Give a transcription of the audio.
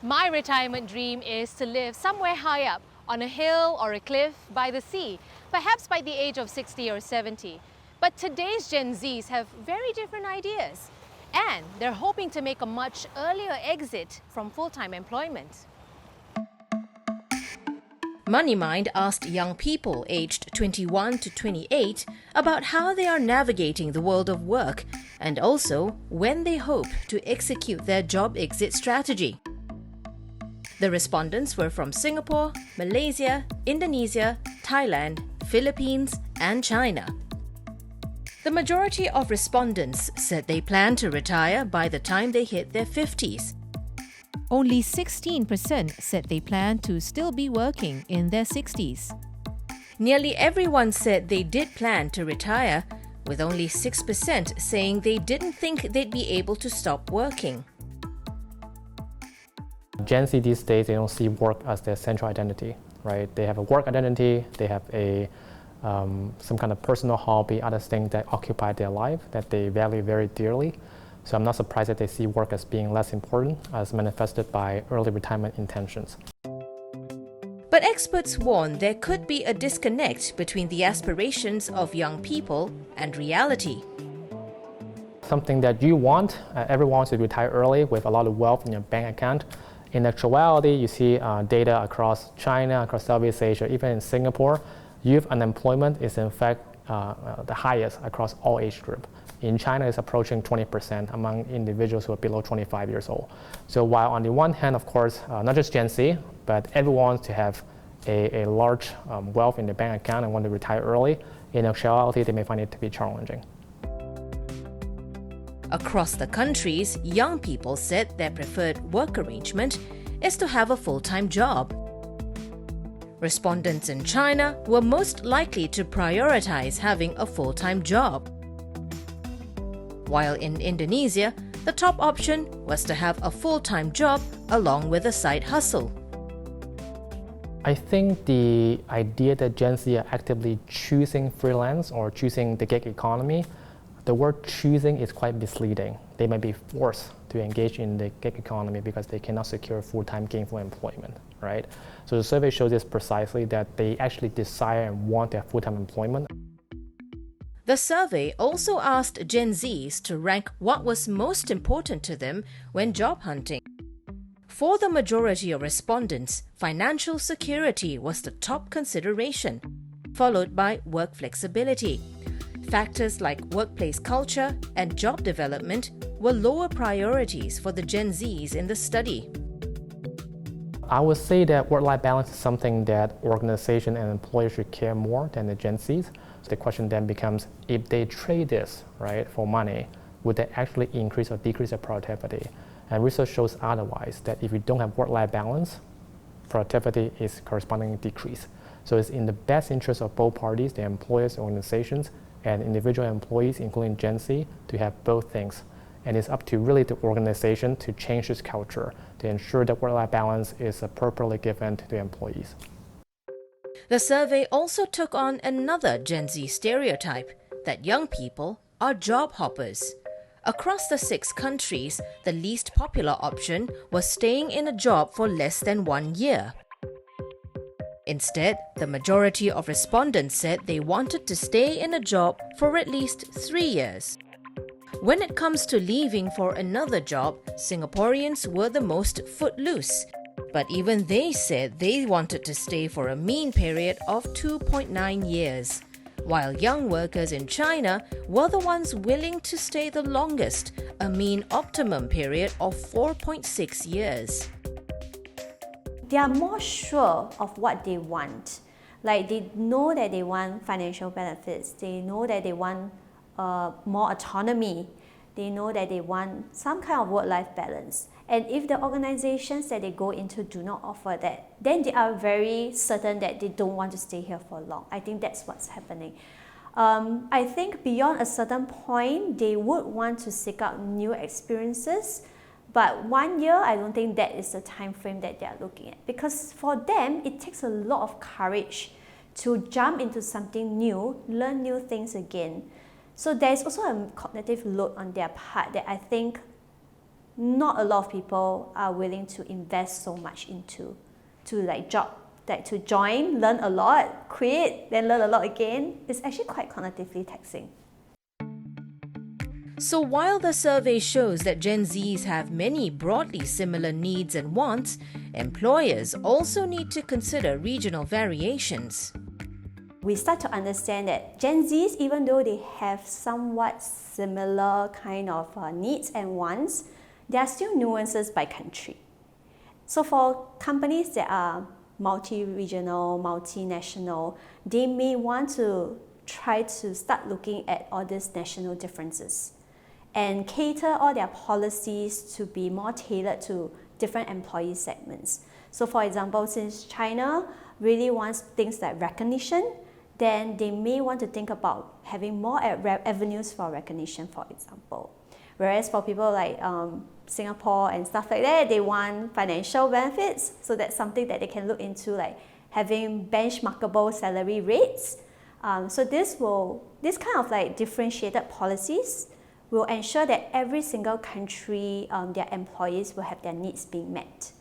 My retirement dream is to live somewhere high up, on a hill or a cliff by the sea, perhaps by the age of 60 or 70. But today's Gen Zs have very different ideas, and they're hoping to make a much earlier exit from full-time employment. MoneyMind asked young people aged 21 to 28 about how they are navigating the world of work and also when they hope to execute their job exit strategy. The respondents were from Singapore, Malaysia, Indonesia, Thailand, Philippines, and China. The majority of respondents said they plan to retire by the time they hit their 50s. Only 16% said they plan to still be working in their 60s. Nearly everyone said they did plan to retire, with only 6% saying they didn't think they'd be able to stop working. Gen Z these days, they don't see work as their central identity, right? They have a work identity, they have some kind of personal hobby, other things that occupy their life that they value very dearly. So I'm not surprised that they see work as being less important, as manifested by early retirement intentions. But experts warn there could be a disconnect between the aspirations of young people and reality. Something that you want, everyone wants to retire early with a lot of wealth in your bank account. In actuality, you see data across China, across Southeast Asia, even in Singapore, youth unemployment is in fact the highest across all age groups. In China, it's approaching 20% among individuals who are below 25 years old. So while on the one hand, of course, not just Gen Z, but everyone wants to have a large wealth in their bank account and want to retire early, in actuality, they may find it to be challenging. Across the countries, young people said their preferred work arrangement is to have a full-time job. Respondents in China were most likely to prioritize having a full-time job. While in Indonesia, the top option was to have a full-time job along with a side hustle. I think the idea that Gen Z are actively choosing freelance or choosing the gig economy, the word choosing is quite misleading. They might be forced to engage in the gig economy because they cannot secure full-time gainful employment, right? So the survey shows this precisely, that they actually desire and want to have full-time employment. The survey also asked Gen Zs to rank what was most important to them when job hunting. For the majority of respondents, financial security was the top consideration, followed by work flexibility. Factors like workplace culture and job development were lower priorities for the Gen Zs in the study. I would say that work-life balance is something that organizations and employers should care more than the Gen Zs. So the question then becomes, if they trade this, right, for money, would they actually increase or decrease their productivity? And research shows otherwise, that if you don't have work-life balance, productivity is correspondingly decreased. So it's in the best interest of both parties, the employers, organizations, and individual employees, including Gen Z, to have both things. And it's up to really the organization to change this culture, to ensure that work-life balance is appropriately given to the employees. The survey also took on another Gen Z stereotype, that young people are job hoppers. Across the 6 countries, the least popular option was staying in a job for less than 1 year. Instead, the majority of respondents said they wanted to stay in a job for at least 3 years. When it comes to leaving for another job, Singaporeans were the most footloose. But even they said they wanted to stay for a mean period of 2.9 years, while young workers in China were the ones willing to stay the longest, a mean optimum period of 4.6 years. They are more sure of what they want. Like, they know that they want financial benefits, they know that they want more autonomy, they know that they want some kind of work-life balance. And if the organizations that they go into do not offer that, then they are very certain that they don't want to stay here for long. I think that's what's happening. I think beyond a certain point, they would want to seek out new experiences. But 1 year, I don't think that is the time frame that they are looking at. Because for them, it takes a lot of courage to jump into something new, learn new things again. So there's also a cognitive load on their part that I think not a lot of people are willing to invest so much into to join, learn a lot, quit, then learn a lot again. It's actually quite cognitively taxing. So while the survey shows that Gen Zs have many broadly similar needs and wants, employers also need to consider regional variations. We start to understand that Gen Zs, even though they have somewhat similar kind of needs and wants, there are still nuances by country. So for companies that are multi-regional, multinational, they may want to try to start looking at all these national differences and cater all their policies to be more tailored to different employee segments. So for example, since China really wants things like recognition, then they may want to think about having more avenues for recognition, for example. Whereas for people like Singapore and stuff like that, they want financial benefits, so that's something that they can look into, like having benchmarkable salary rates. So this kind of like differentiated policies will ensure that every single country, their employees will have their needs being met.